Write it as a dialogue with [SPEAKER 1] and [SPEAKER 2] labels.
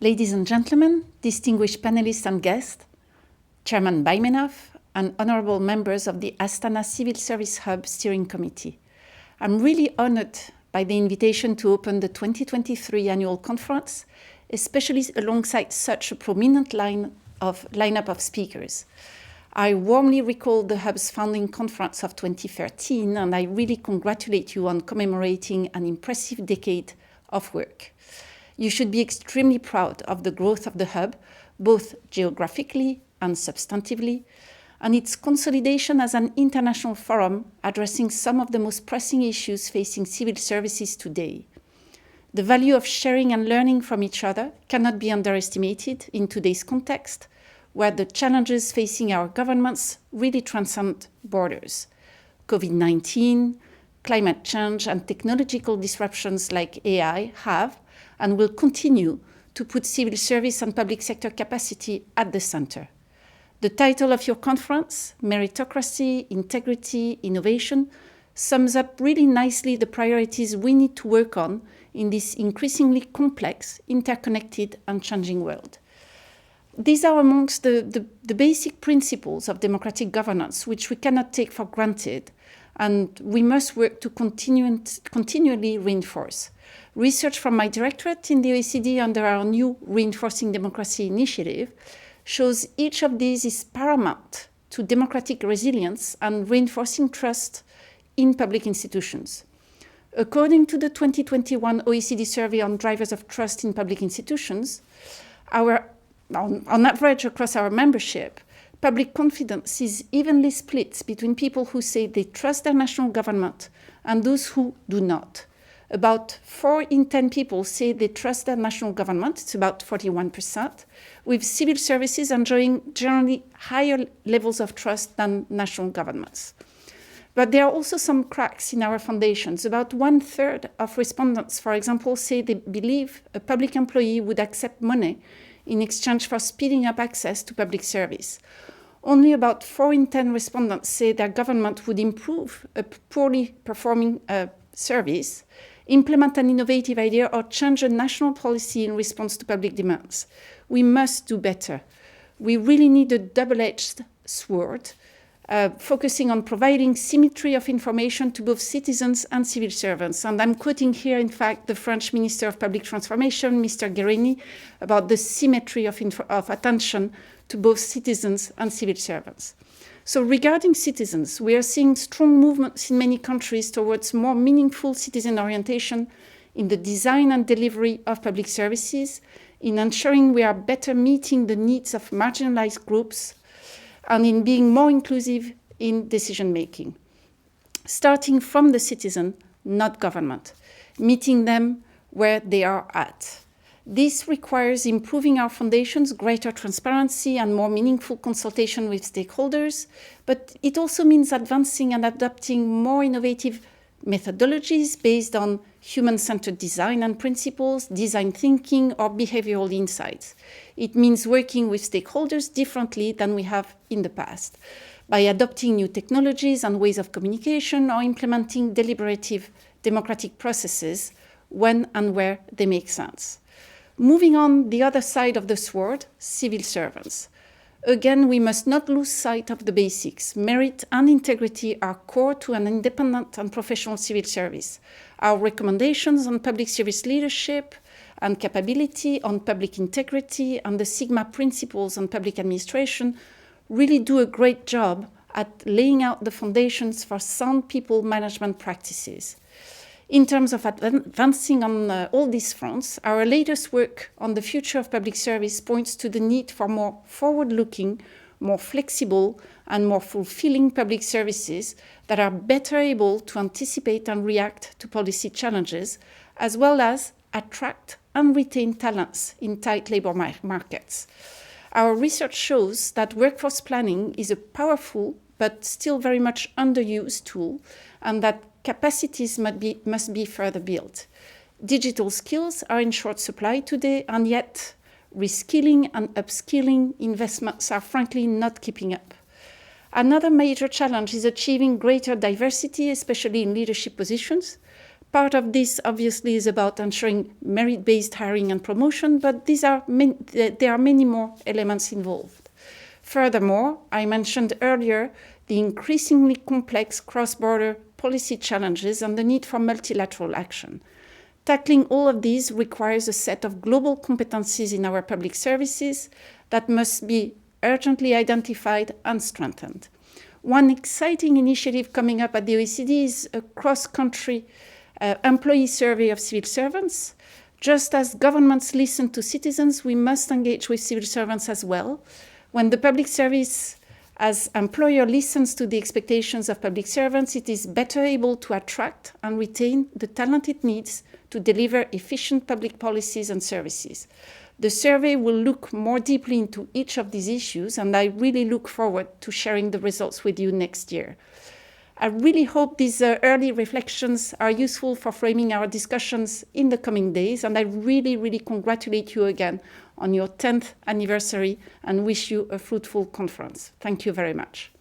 [SPEAKER 1] Ladies and gentlemen, distinguished panelists and guests, Chairman Baimenov, and honorable members of the Astana Civil Service Hub Steering Committee. I'm really honored by the invitation to open the 2023 annual conference, especially alongside such a prominent lineup of speakers. I warmly recall the Hub's founding conference of 2013, and I really congratulate you on commemorating an impressive decade of work. You should be extremely proud of the growth of the Hub, both geographically and substantively, and its consolidation as an international forum addressing some of the most pressing issues facing civil services today. The value of sharing and learning from each other cannot be underestimated in today's context, where the challenges facing our governments really transcend borders. COVID-19, climate change, and technological disruptions like AI have and will continue to put civil service and public sector capacity at the center. The title of your conference, Meritocracy, Integrity, Innovation, sums up really nicely the priorities we need to work on in this increasingly complex, interconnected, and changing world. These are amongst the basic principles of democratic governance, which we cannot take for granted, and we must work to continually reinforce. Research from my directorate in the OECD under our new Reinforcing Democracy initiative shows each of these is paramount to democratic resilience and reinforcing trust in public institutions. According to the 2021 OECD survey on drivers of trust in public institutions, on average across our membership, public confidence is evenly split between people who say they trust their national government and those who do not. About 4 in 10 people say they trust their national government, it's about 41%, with civil services enjoying generally higher levels of trust than national governments. But there are also some cracks in our foundations. About 1/3 of respondents, for example, say they believe a public employee would accept money in exchange for speeding up access to public service. Only about 4 in 10 respondents say their government would improve a poorly performing service, implement an innovative idea, or change a national policy in response to public demands. We must do better. We really need a double-edged sword, focusing on providing symmetry of information to both citizens and civil servants. And I'm quoting here, in fact, the French Minister of Public Transformation, Mr. Guérini, about the symmetry of attention to both citizens and civil servants. So regarding citizens, we are seeing strong movements in many countries towards more meaningful citizen orientation in the design and delivery of public services, in ensuring we are better meeting the needs of marginalized groups, and in being more inclusive in decision-making. Starting from the citizen, not government, meeting them where they are at. This requires improving our foundations, greater transparency, and more meaningful consultation with stakeholders, but it also means advancing and adopting more innovative methodologies based on human-centered design and principles, design thinking, or behavioral insights. It means working with stakeholders differently than we have in the past, by adopting new technologies and ways of communication, or implementing deliberative democratic processes when and where they make sense. Moving on the other side of the sword, civil servants. Again, we must not lose sight of the basics. Merit and integrity are core to an independent and professional civil service. Our recommendations on public service leadership and capability, on public integrity, and the Sigma principles on public administration really do a great job at laying out the foundations for sound people management practices. In terms of advancing on all these fronts, our latest work on the future of public service points to the need for more forward-looking, more flexible, and more fulfilling public services that are better able to anticipate and react to policy challenges, as well as attract and retain talents in tight labor markets. Our research shows that workforce planning is a powerful but still very much underused tool, and that capacities must be further built. Digital skills are in short supply today, and yet reskilling and upskilling investments are frankly not keeping up. Another major challenge is achieving greater diversity, especially in leadership positions. Part of this, obviously, is about ensuring merit-based hiring and promotion, but there are many more elements involved. Furthermore, I mentioned earlier the increasingly complex cross-border policy challenges and the need for multilateral action. Tackling all of these requires a set of global competencies in our public services that must be urgently identified and strengthened. One exciting initiative coming up at the OECD is a cross-country employee survey of civil servants. Just as governments listen to citizens, we must engage with civil servants as well. When the public service as employer listens to the expectations of public servants, it is better able to attract and retain the talent it needs to deliver efficient public policies and services. The survey will look more deeply into each of these issues, and I really look forward to sharing the results with you next year. I really hope these early reflections are useful for framing our discussions in the coming days, and I really congratulate you again on your 10th anniversary and wish you a fruitful conference. Thank you very much.